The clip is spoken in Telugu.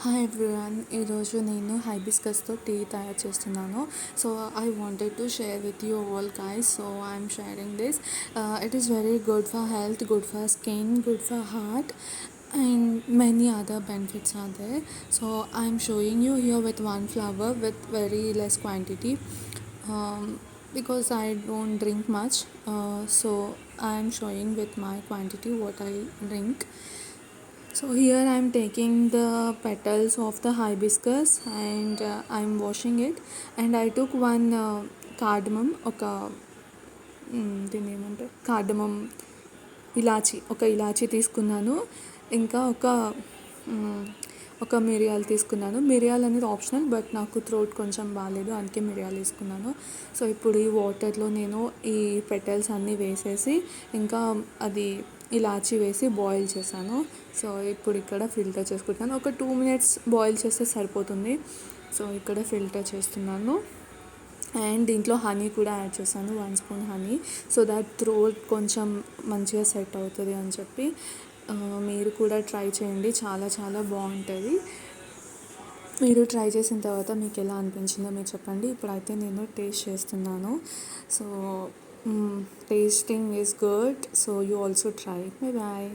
హాయ్ ఎవ్రీవన్, ఈరోజు నేను హైబిస్కస్తో టీ తయారు చేస్తున్నాను. So I wanted to share with you all guys. So I'm sharing this. It is very good for health, good for skin, good for heart, and many other benefits are there. So I'm showing you here with one flower with very less quantity, um, because I don't drink much. So I'm showing with my quantity what I drink. So here I am taking the petals of the hibiscus and I am washing it, and I took one cardamom, oka దీన్ని ఏమంటారు, కార్డమం ఇలాచి, ఒక ఇలాచి తీసుకున్నాను. ఇంకా ఒక మిరియాలు తీసుకున్నాను. మిరియాలు అనేది ఆప్షనల్, బట్ నాకు థ్రోట్ కొంచెం బాగాలేదు, అందుకే మిరియాలు తీసుకున్నాను. సో ఇప్పుడు ఈ వాటర్లో నేను ఈ పెటల్స్ అన్నీ వేసేసి ఇంకా అది ఇలాచి వేసి బాయిల్ చేశాను. సో ఇప్పుడు ఇక్కడ ఫిల్టర్ చేసుకుంటున్నాను. ఒక 2 minutes బాయిల్ చేస్తే సరిపోతుంది. సో ఇక్కడ ఫిల్టర్ చేస్తున్నాను. అండ్ దీంట్లో హనీ కూడా యాడ్ చేశాను, 1 spoon honey, so that throat కొంచెం మంచిగా సెట్ అవుతుంది అని చెప్పి. మీరు కూడా ట్రై చేయండి, చాలా చాలా బాగుంటుంది. మీరు ట్రై చేసిన తర్వాత మీకు ఎలా అనిపించిందో మీరు చెప్పండి. ఇప్పుడైతే నేను టేస్ట్ చేస్తున్నాను. So tasting is good, so you also try. Bye bye.